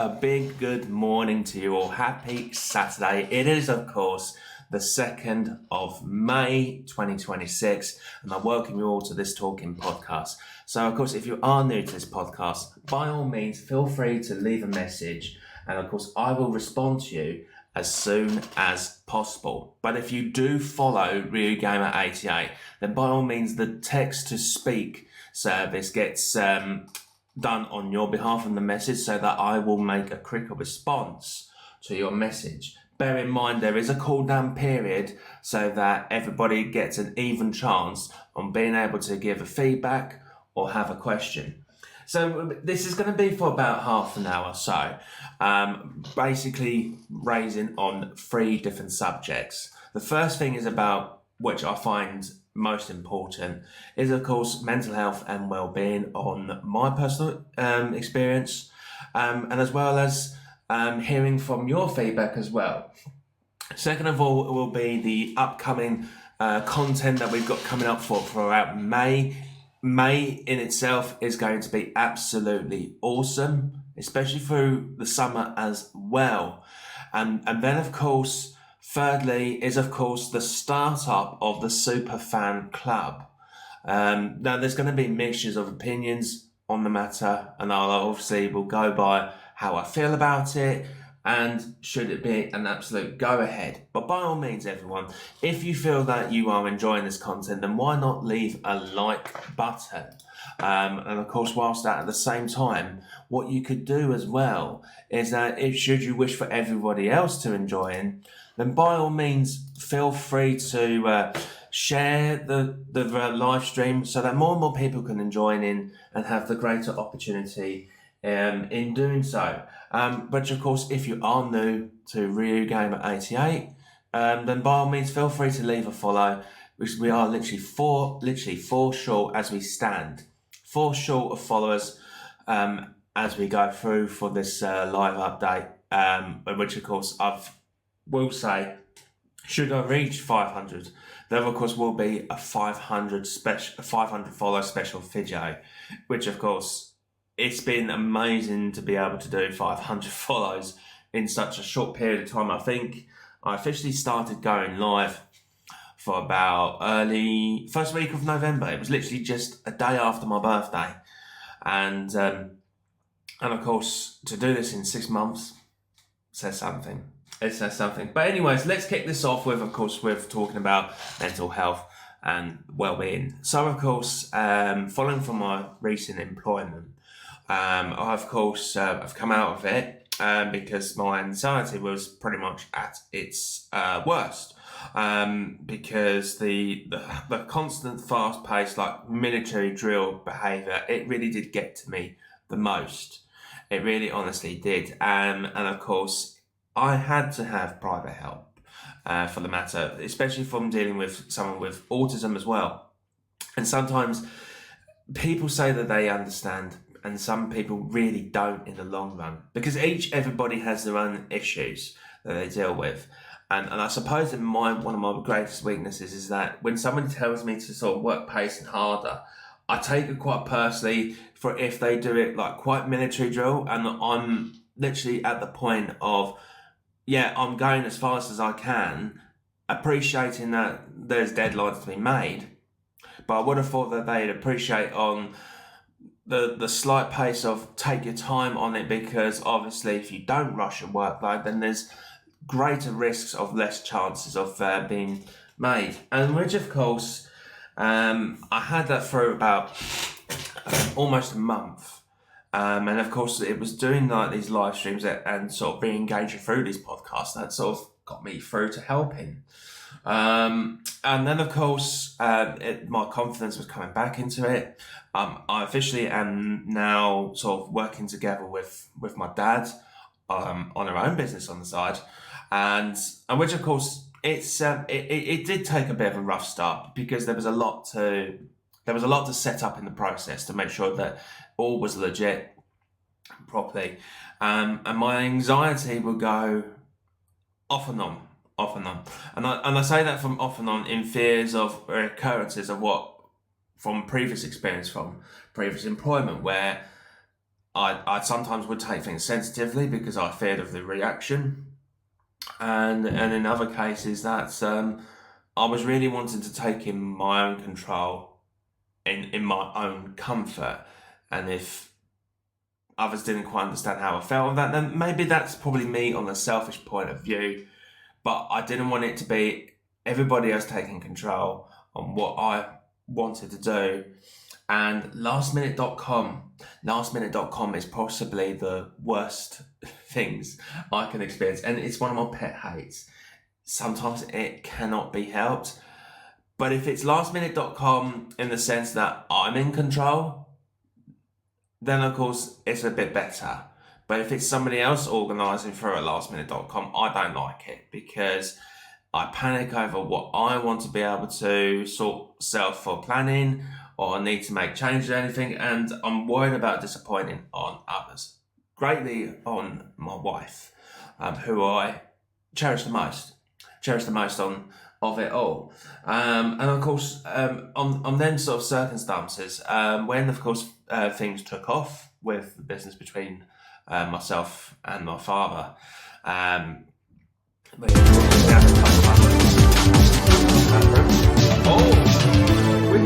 A big good morning to you all. Happy Saturday. It is, of course, the 2nd of May 2026, and I welcome you all to this talking podcast. So, of course, if you are new to this podcast, by all means, feel free to leave a message, and of course, I will respond to you as soon as possible. But if you do follow RG88, then by all means, the text to speak service gets done on your behalf on the message so that I will make a quicker response to your message. Bear in mind there is a cool down period so that everybody gets an even chance on being able to give a feedback or have a question. So this is going to be for about half an hour or so, basically raising on 3 different subjects. The first thing is about, which I find most important, is of course mental health and well-being on my personal experience, and as well as hearing from your feedback as well. Second of all, it will be the upcoming content that we've got coming up throughout May. May in itself is going to be absolutely awesome, especially through the summer as well. And then of course, thirdly is of course the startup of the Superfan Club. Now there's going to be mixtures of opinions on the matter, and I'll obviously will go by how I feel about it and should it be an absolute go ahead. But by all means, everyone, if you feel that you are enjoying this content, then why not leave a like button? And of course, whilst at the same time, what you could do as well is that if should you wish for everybody else to enjoy it, then by all means feel free to share the live stream so that more and more people can join in and have the greater opportunity in doing so. But of course, if you are new to RG88, then by all means feel free to leave a follow, which we are literally four short as we stand. 4 short of followers as we go through for this live update, which of course will say, should I reach 500, there of course will be a 500 follow special video, which of course it's been amazing to be able to do 500 follows in such a short period of time. I think I officially started going live for about early first week of November. It was literally just a day after my birthday, and of course to do this in 6 months says something. It says something. But anyways, let's kick this off with, of course, with talking about mental health and well-being. So, of course, following from my recent employment, I've come out of it because my anxiety was pretty much at its worst. Because the constant fast-paced, like military drill behaviour, it really did get to me the most. It really honestly did. And of course, I had to have private help for the matter, especially from dealing with someone with autism as well. And sometimes people say that they understand, and some people really don't in the long run, because everybody has their own issues that they deal with. And I suppose that one of my greatest weaknesses is that when someone tells me to sort of work pacing harder, I take it quite personally for if they do it like quite military drill, and I'm literally at the point of, yeah, I'm going as fast as I can, appreciating that there's deadlines to be made. But I would have thought that they'd appreciate on the slight pace of take your time on it, because obviously if you don't rush your workload, then there's greater risks of less chances of being made. And which of course, I had that for about almost a month. And of course it was doing like these live streams and sort of being engaging through these podcasts that sort of got me through to helping. And then of course, my confidence was coming back into it. I officially am now sort of working together with my dad on our own business on the side, and which of course it did take a bit of a rough start, because there was a lot to set up in the process to make sure that all was legit properly, and my anxiety would go off and on, and I say that from off and on in fears of occurrences of what from previous experience from previous employment, where I sometimes would take things sensitively because I feared of the reaction, and in other cases that I was really wanting to take in my own control, in my own comfort, and if others didn't quite understand how I felt with that, then maybe that's probably me on a selfish point of view. But I didn't want it to be everybody else taking control on what I wanted to do. And lastminute.com is possibly the worst things I can experience. And it's one of my pet hates. Sometimes it cannot be helped. But if it's lastminute.com in the sense that I'm in control, then of course it's a bit better. But if it's somebody else organising for a lastminute.com, I don't like it because I panic over what I want to be able to sort self for planning, or I need to make changes or anything, and I'm worried about disappointing on others. Greatly on my wife, who I cherish the most of it all. And of course, on them sort of circumstances, when of course things took off with the business between myself and my father, we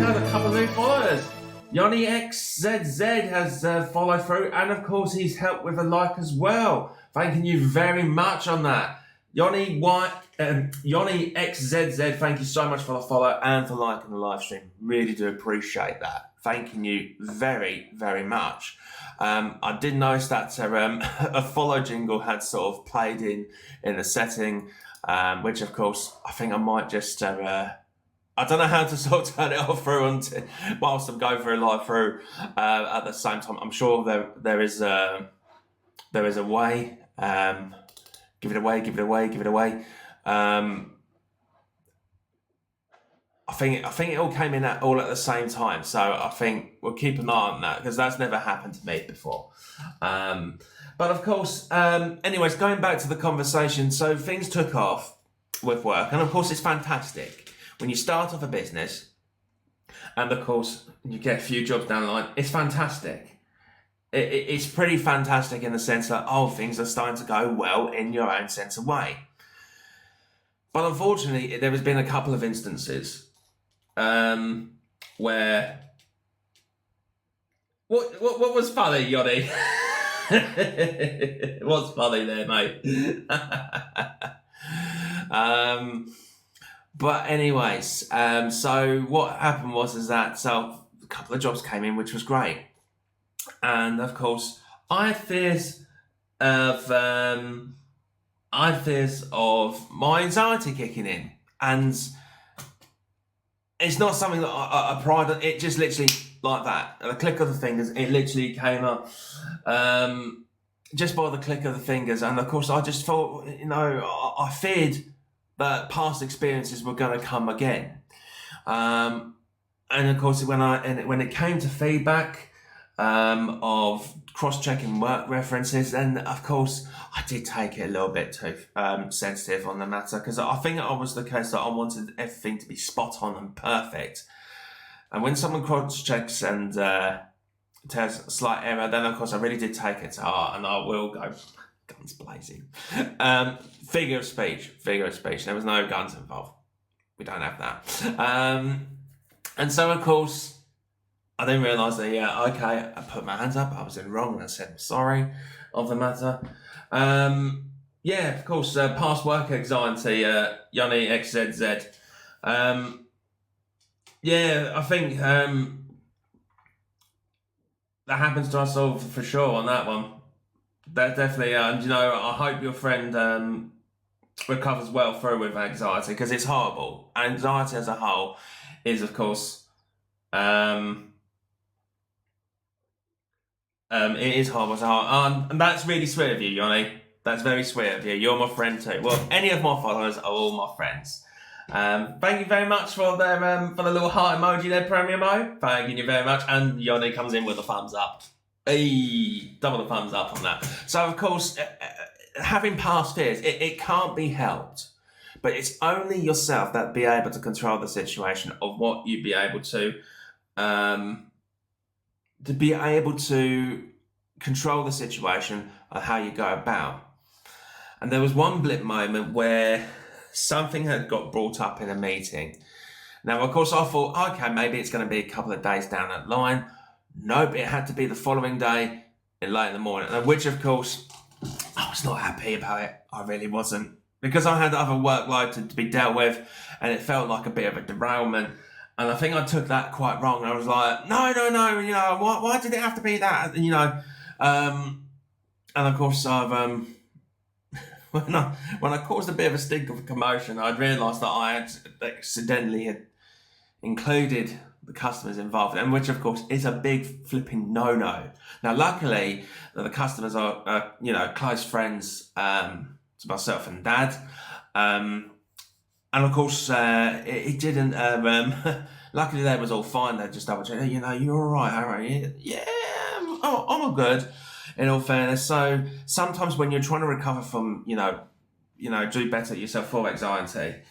had a couple of new followers. Yoni XZZ has followed through, and of course he's helped with a like as well. Thanking you very much on that. Yoni XZZ, thank you so much for the follow and for liking the live stream. Really do appreciate that. Thanking you very, very much. I did notice that a follow jingle had sort of played in the setting, which of course I think I might just I don't know how to sort of turn it off through whilst I'm going through live through at the same time. I'm sure there is a way. Give it away. I think it all came in all at the same time, so I think we'll keep an eye on that because that's never happened to me before. But of course, anyways, going back to the conversation, so things took off with work, and of course it's fantastic when you start off a business, and of course you get a few jobs down the line. It's fantastic. It's pretty fantastic in the sense that things are starting to go well in your own sense of way. But unfortunately, there has been a couple of instances where what was funny, Yoni? What's funny there, mate? But anyways, so what happened was that a couple of jobs came in, which was great, and of course I had fears of my anxiety kicking in, and it's not something that I pride on. It just literally like that, at the click of the fingers, it literally came up, just by the click of the fingers. And of course, I just thought, I feared that past experiences were going to come again. And of course, when it came to feedback of cross-checking work references, then of course I did take it a little bit too sensitive on the matter, because I think it was the case that I wanted everything to be spot on and perfect. And when someone cross-checks and there's a slight error, then of course I really did take it to heart, and I will go guns blazing. Figure of speech. There was no guns involved. We don't have that. And so of course I then realised that, I put my hands up, I was in wrong, and I said sorry of the matter. Of course, past work anxiety, Yoni XZZ. I think that happens to us all for sure on that one. That definitely, I hope your friend recovers well through with anxiety, because it's horrible. Anxiety as a whole is, of course, it is horrible as a whole. And that's really sweet of you, Yoni. That's very sweet of you. You're my friend too. Well, any of my followers are all my friends. Thank you very much for the little heart emoji there, Premier Mo. Thank you very much. And Yoni comes in with a thumbs up. Hey, double the thumbs up on that. So, of course, having past fears, it can't be helped. But it's only yourself that be able to control the situation of what you'd be able to be able to control the situation and how you go about. And there was one blip moment where something had got brought up in a meeting. Now, of course, I thought, okay, maybe it's going to be a couple of days down that line. Nope, it had to be the following day, late in the morning, which, of course, I was not happy about it. I really wasn't, because I had other workload to be dealt with, and it felt like a bit of a derailment. And I think I took that quite wrong. I was like, no, why did it have to be that? And of course, I've when I caused a bit of a stink of a commotion, I realised that I had accidentally had included the customers involved, and which of course is a big flipping no-no. Now, luckily, the customers are close friends to myself and Dad, and of course it didn't. Luckily, that was all fine. They just double checked. You're all right, Harry. Yeah, I'm all good. In all fairness, so sometimes when you're trying to recover from do better yourself for anxiety,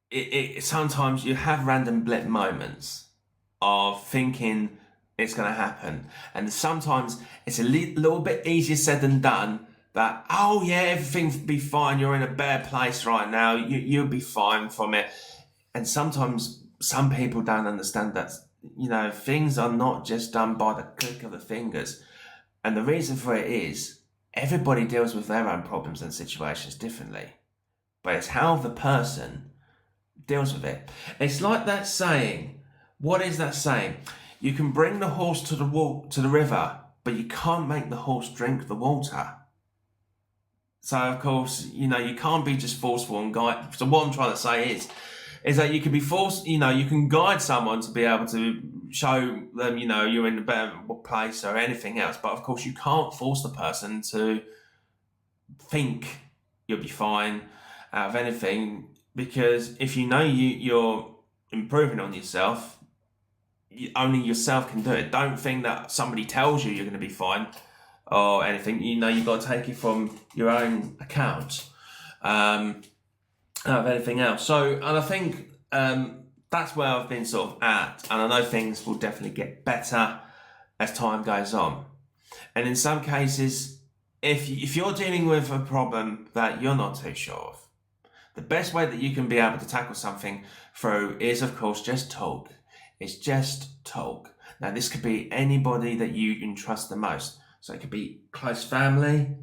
it sometimes you have random blip moments of thinking it's going to happen, and sometimes it's a little bit easier said than done. That, oh yeah, everything'll be fine. You're in a better place right now. You'll be fine from it. And sometimes some people don't understand that. Things are not just done by the click of the fingers. And the reason for it is everybody deals with their own problems and situations differently. But it's how the person deals with it. It's like that saying. What is that saying? You can bring the horse to the river, but you can't make the horse drink the water. So, of course, you can't be just forceful and guide. So what I'm trying to say is that you can be forced, you can guide someone to be able to show them, you're in a better place or anything else. But of course, you can't force the person to think you'll be fine out of anything, because if you're improving on yourself, only yourself can do it. Don't think that somebody tells you you're going to be fine or anything. You've got to take it from your own account. Of anything else. So, and I think that's where I've been sort of at, and I know things will definitely get better as time goes on. And in some cases, if you're dealing with a problem that you're not too sure of, the best way that you can be able to tackle something through is, of course, just talk. It's just talk. Now, this could be anybody that you can trust the most. So it could be close family.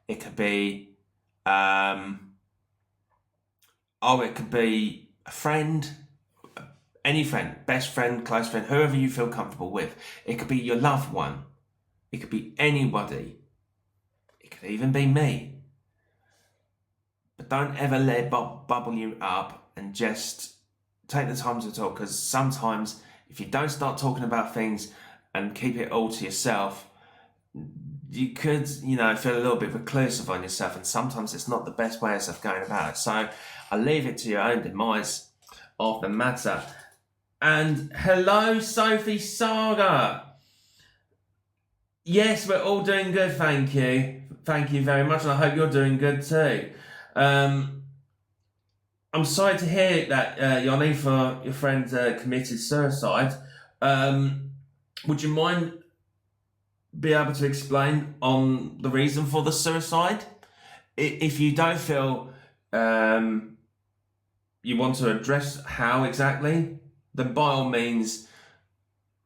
It could be it could be a friend, any friend, best friend, close friend, whoever you feel comfortable with. It could be your loved one. It could be anybody. It could even be me. But don't ever let it bubble you up, and just take the time to talk, because sometimes if you don't start talking about things and keep it all to yourself, you could, feel a little bit reclusive on yourself, and sometimes it's not the best way of going about it. So I'll leave it to your own demise of the matter. And hello, Sophie Saga. Yes, we're all doing good, thank you. Thank you very much, and I hope you're doing good too. I'm sorry to hear that, Yanni, for your friend committed suicide. Would you mind be able to explain on the reason for the suicide? If you don't feel you want to address how exactly, then by all means,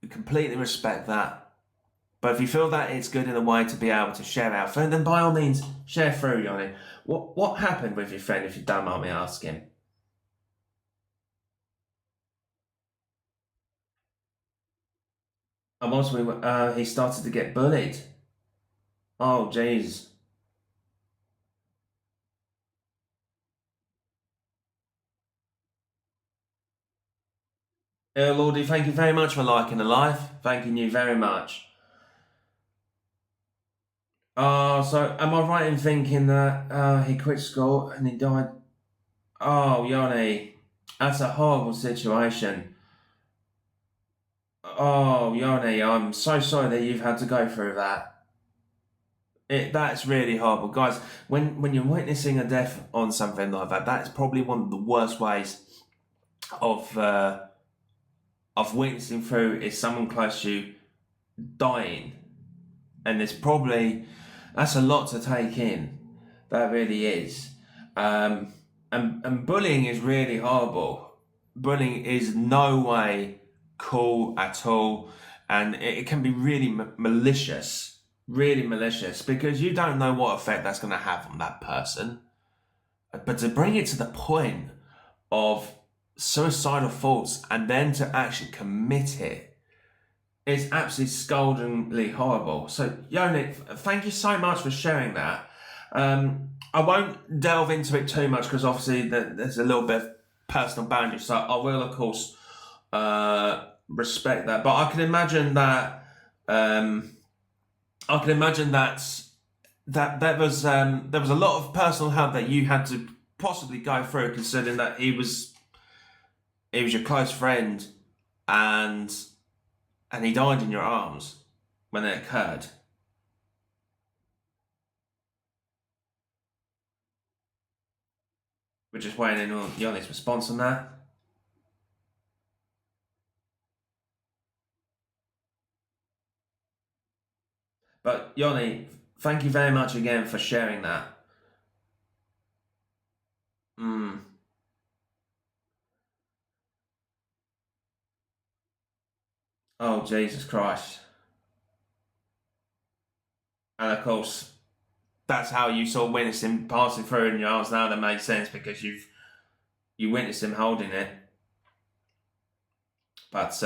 we completely respect that. But if you feel that it's good in a way to be able to share out, then by all means, share through, Yanni. What happened with your friend, if you don't mind me asking? And also, he started to get bullied. Oh, jeez. Lordy, thank you very much for liking the live. Thanking you very much. So am I right in thinking that he quit school and he died? Oh, Yanni, that's a horrible situation. Oh, Yanni, I'm so sorry that you've had to go through that. That's really horrible, guys. When you're witnessing a death on something like that, that's probably one of the worst ways of witnessing through is someone close to you dying. And that's a lot to take in. That really is. And bullying is really horrible. Bullying is no way cool at all. And it can be really malicious, because you don't know what effect that's going to have on that person. But to bring it to the point of suicidal thoughts and then to actually commit it, it's absolutely scaldingly horrible. So, Yoni, thank you so much for sharing that. I won't delve into it too much because obviously there's a little bit of personal boundaries. So I will, of course, respect that. But I can imagine that. That there was a lot of personal help that you had to possibly go through, considering that he was your close friend, and he died in your arms when it occurred. We're just waiting on Yanni's response on that. But Yanni, thank you very much again for sharing that. Oh, Jesus Christ. And of course, that's how you saw witnessed him passing through in your arms. Now that makes sense because you witnessed him holding it. But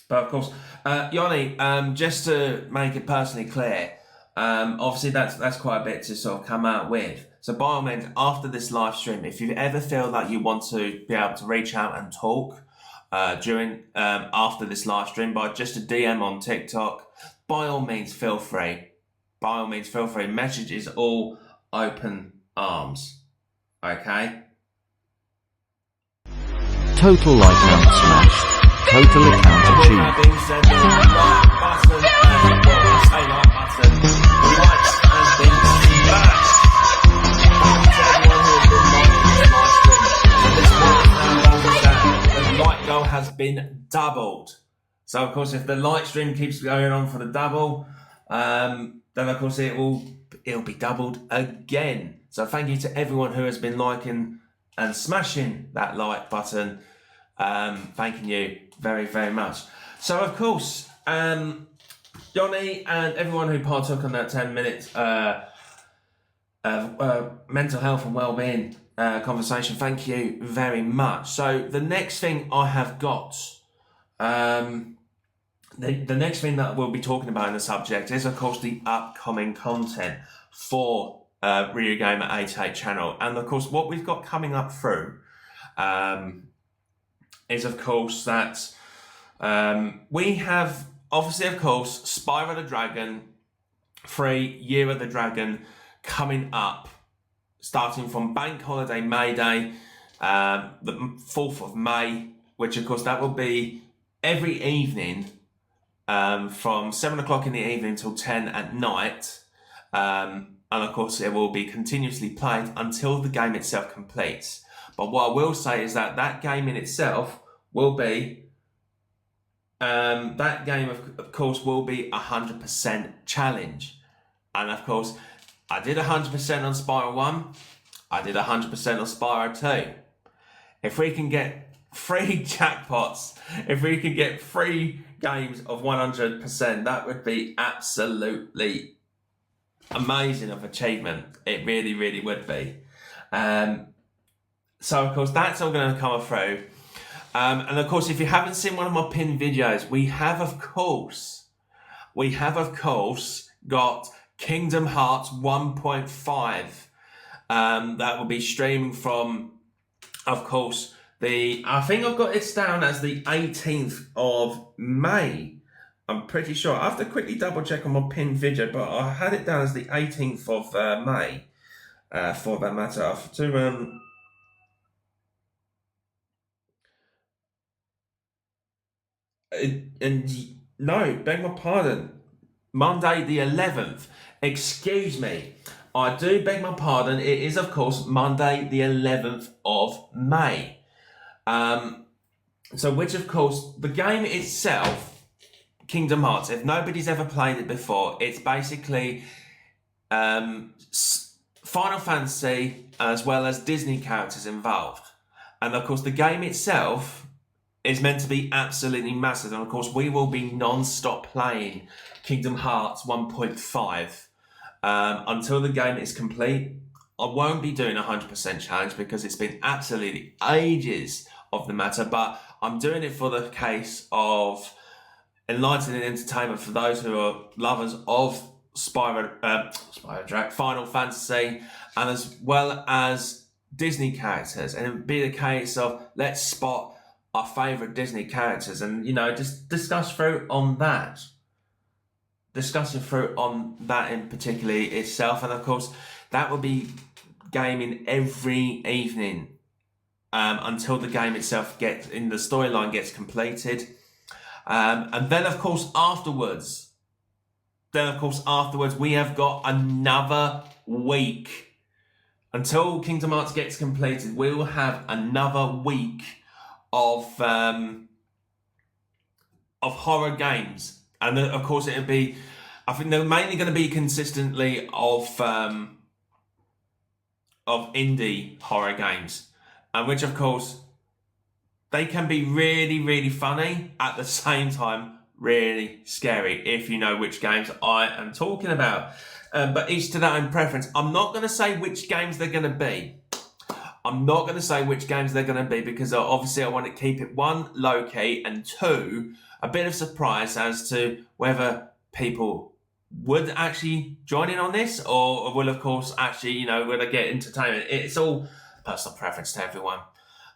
of course, Yanni, just to make it personally clear, obviously that's quite a bit to sort of come out with. So by all means, after this live stream, if you ever feel like you want to be able to reach out and talk after this live stream by just a DM on TikTok, by all means feel free. Message is all open arms. Okay? Total like count smashed. Total account achieved. Being said, the like button, the likes has been smashed. Thank you to everyone who has been liking this live stream. At this point, the like goal has been doubled. So of course, if the live stream keeps going on for the double, then of course it'll be doubled again. So thank you to everyone who has been liking and smashing that like button. Thanking you very, very much. So of course, Johnny and everyone who partook on that 10 minutes mental health and wellbeing conversation, thank you very much. So the next thing I have got, the next thing that we'll be talking about in the subject is of course the upcoming content for RG88 channel. And of course what we've got coming up through is of course that we have obviously of course Spyro the Dragon 3 Year of the Dragon coming up, starting from Bank Holiday May Day, the 4th of May, which of course that will be every evening from 7 o'clock in the evening till 10 at night, and of course it will be continuously played until the game itself completes. But what I will say is that that game in itself will be, that game of course will be 100% challenge. And of course, I did 100% on Spyro 1, I did 100% on Spyro 2. If we can get 3 jackpots, if we can get 3 games of 100%, that would be absolutely amazing of achievement. It really, really would be. So of course that's all going to come through. And of course, if you haven't seen one of my pinned videos, we have of course got Kingdom Hearts 1.5. That will be streaming from, of course, I think I've got it down as the 18th of May. I'm pretty sure. I have to quickly double check on my pinned video, but I had it down as the 18th of May, for that matter. I have to, no, beg my pardon. Monday the 11th. Excuse me. I do beg my pardon. It is, of course, Monday the 11th of May. So which, of course, the game itself Kingdom Hearts. If nobody's ever played it before, it's basically Final Fantasy as well as Disney characters involved. And of course, the game itself is meant to be absolutely massive. And of course, we will be non-stop playing Kingdom Hearts 1.5 until the game is complete. I won't be doing a 100% challenge because it's been absolutely ages of the matter, but I'm doing it for the case of enlightening entertainment for those who are lovers of Final Fantasy, and as well as Disney characters. And it would be the case of let's spot our favourite Disney characters and, just discussing through on that in particularly itself. And of course, that will be gaming every evening until the game itself the storyline gets completed. And then of course afterwards, we have got another week. Until Kingdom Hearts gets completed, we will have another week of horror games. And of course I think they're mainly going to be consistently of indie horror games. And which of course, they can be really, really funny at the same time, really scary, if you know which games I am talking about. But each to their own preference. I'm not going to say which games they're going to be. Because obviously I want to keep it, one, low-key, and two, a bit of surprise as to whether people would actually join in on this or will, of course, actually, will they get entertainment. It's all personal preference to everyone.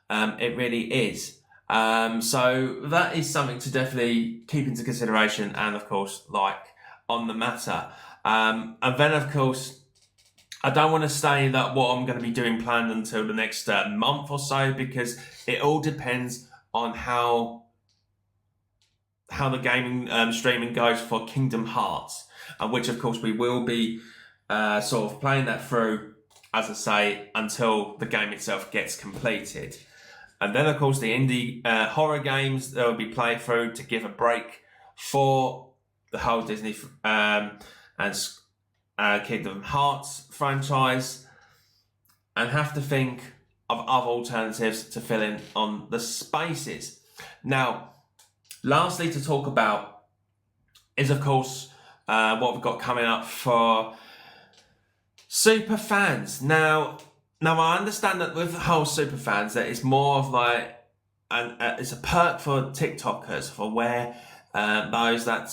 It really is. So that is something to definitely keep into consideration and, of course, like on the matter. And then, of course, I don't want to say that what I'm going to be doing planned until the next month or so, because it all depends on how the gaming streaming goes for Kingdom Hearts, which, of course, we will be sort of playing that through, as I say, until the game itself gets completed. And then, of course, the indie horror games that will be played through to give a break for the whole Disney and Kingdom Hearts franchise, and have to think of other alternatives to fill in on the spaces. Now, lastly to talk about is, of course, what we've got coming up for super fans. Now I understand that with the whole super fans, that it's more of like, it's a perk for TikTokers, for where those that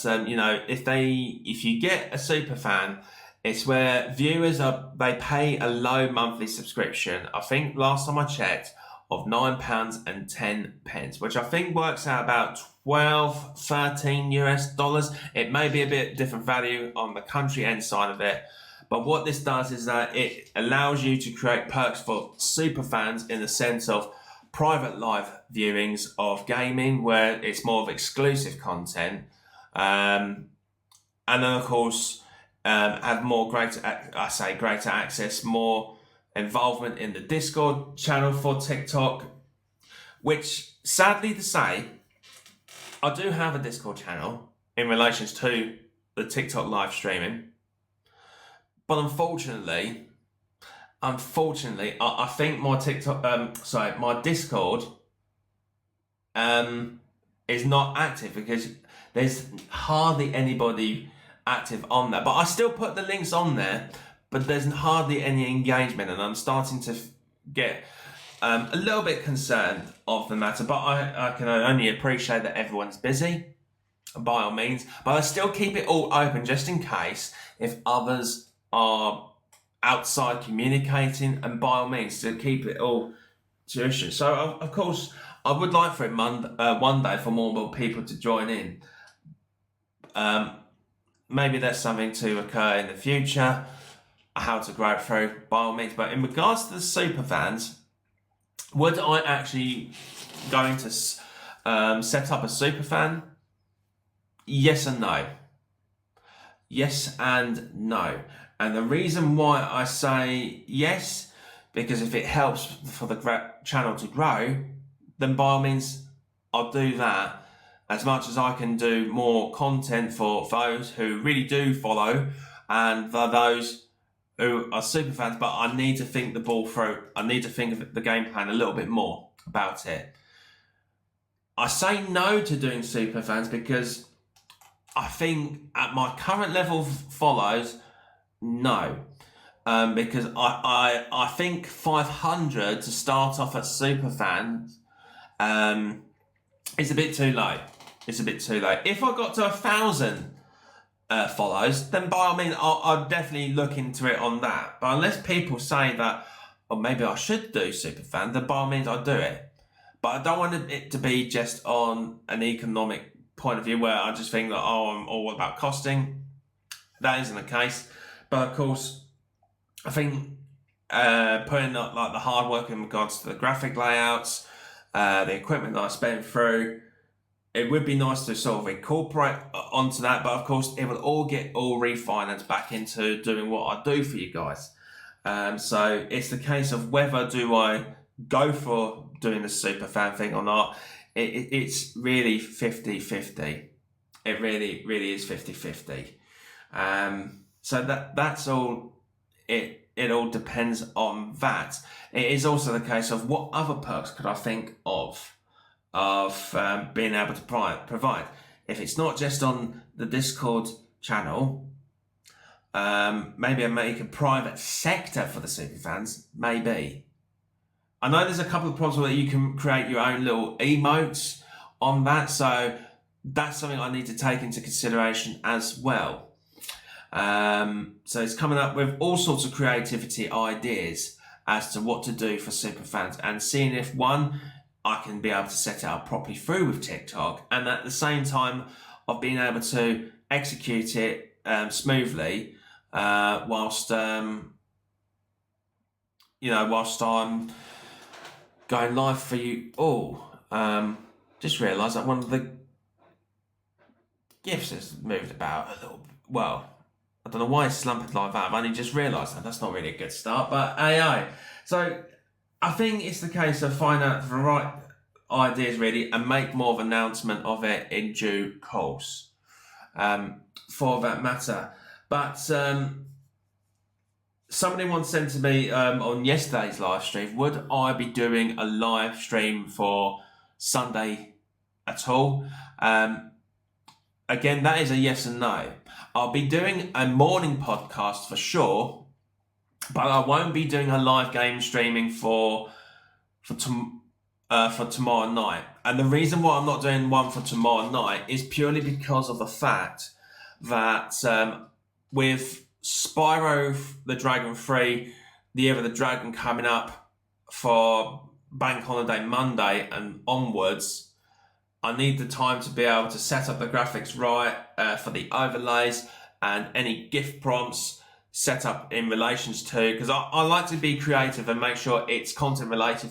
if you get a super fan, it's where viewers they pay a low monthly subscription. I think last time I checked, of £9.10, which I think works out about $12-13 It may be a bit different value on the country end side of it. But what this does is that it allows you to create perks for super fans in the sense of private live viewings of gaming, where it's more of exclusive content, and then of course have greater access, more involvement in the Discord channel for TikTok, which, sadly to say, I do have a Discord channel in relation to the TikTok live streaming. But unfortunately, I think my my Discord is not active because there's hardly anybody active on there. But I still put the links on there, but there's hardly any engagement, and I'm starting to get a little bit concerned of the matter. But I can only appreciate that everyone's busy, by all means. But I still keep it all open just in case if others are outside communicating, and by all means to keep it all to issue. So of course I would like for it one day for more people to join in. Maybe there's something to occur in the future, how to grow it through, by all means. But in regards to the super fans, would I actually going to set up a super fan? Yes and no. Yes and no. And the reason why I say yes, because if it helps for the channel to grow, then by all means, I'll do that. as much as I can do more content for those who really do follow and for those who are super fans, but I need to think the ball through. I need to think of the game plan a little bit more about it. I say no to doing super fans because I think at my current level of follows, no. Because I think 500 to start off at super fans is a bit too low. It's a bit too low. If I got to 1,000 follows, then by all means, I'll definitely look into it on that. But unless people say that, or maybe I should do superfan, then by all means, I'll do it. But I don't want it to be just on an economic point of view where I just think that, I'm all about costing. That isn't the case. But of course, I think putting up like the hard work in regards to the graphic layouts, the equipment that I spent through, it would be nice to sort of incorporate onto that, but of course it will all get refinanced back into doing what I do for you guys. So it's the case of whether do I go for doing the super fan thing or not. It's really 50-50. It really is 50-50. So that's all. It all depends on that. It is also the case of what other perks could I think of being able to provide. If it's not just on the Discord channel, maybe I make a private sector for the superfans, maybe. I know there's a couple of problems where you can create your own little emotes on that, so that's something I need to take into consideration as well. So it's coming up with all sorts of creativity ideas as to what to do for superfans and seeing if I can be able to set it up properly through with TikTok, and at the same time of being able to execute it smoothly whilst I'm going live for you all. Just realised that one of the GIFs has moved about a little. Well, I don't know why it's slumped like that. I've only just realised that. That's not really a good start, but AI. So I think it's the case of find out the right ideas really and make more of an announcement of it in due course for that matter. But somebody once said to me on yesterday's live stream, would I be doing a live stream for Sunday at all? Again, that is a yes and no. I'll be doing a morning podcast for sure, but I won't be doing a live game streaming for tomorrow night. And the reason why I'm not doing one for tomorrow night is purely because of the fact that with Spyro the Dragon 3, the Year of the Dragon coming up for Bank Holiday Monday and onwards, I need the time to be able to set up the graphics right for the overlays and any GIF prompts set up in relations to, because I like to be creative and make sure it's content related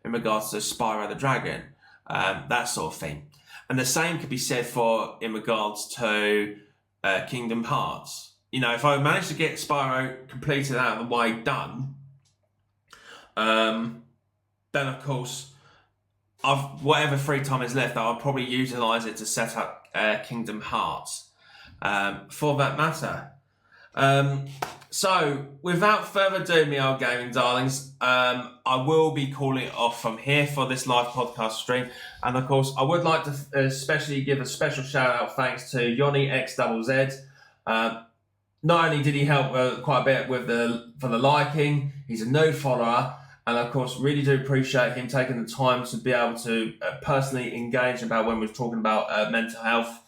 in regards to Spyro the Dragon, that sort of thing. And the same could be said in regards to Kingdom Hearts. You know, if I manage to get Spyro completed out of the way done, then of course, whatever free time is left, I'll probably utilise it to set up Kingdom Hearts for that matter. So, without further ado, me old gaming darlings, I will be calling it off from here for this live podcast stream. And of course, I would like to especially give a special shout out thanks to Yoni XZZ. Not only did he help quite a bit for the liking, he's a new follower. And of course, really do appreciate him taking the time to be able to personally engage about when we're talking about mental health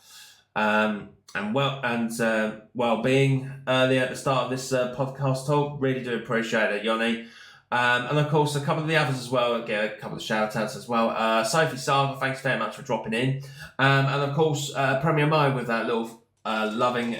and well-being earlier at the start of this podcast talk. Really do appreciate it, Yoni. And of course, a couple of the others as well. Get a couple of shout-outs as well. Sophie Saga, thanks very much for dropping in. And of course, Premier Mo with that little loving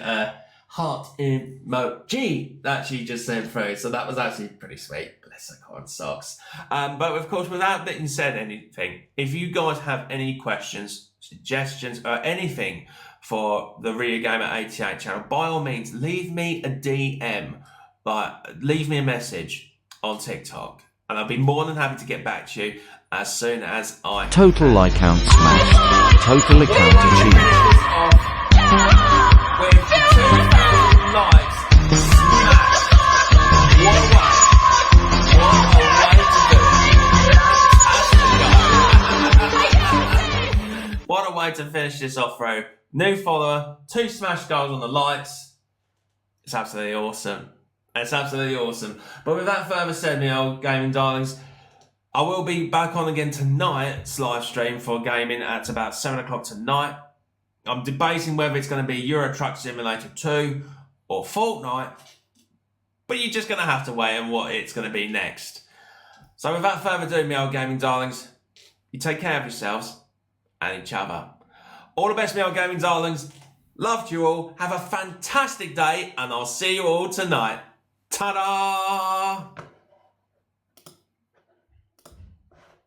heart emoji that she just sent through. So that was actually pretty sweet. Bless her corn socks. But of course, without being said anything, if you guys have any questions, suggestions, or anything for the RG88 channel, by all means, leave me a DM. Leave me a message on TikTok, and I'll be more than happy to get back to you as soon as I Total account smashed. Total account achieved. With 2,000 likes smashed. What a way to do it. What a way to finish this off, bro. New follower, 2 smash goals on the likes. It's absolutely awesome. It's absolutely awesome. But with that further said, my old gaming darlings, I will be back on again tonight's live stream for gaming at about 7 o'clock tonight. I'm debating whether it's going to be Euro Truck Simulator 2 or Fortnite, but you're just going to have to wait on what it's going to be next. So without further ado, my old gaming darlings, you take care of yourselves and each other. All the best, my old gaming darlings. Love you all. Have a fantastic day, and I'll see you all tonight. Ta-da!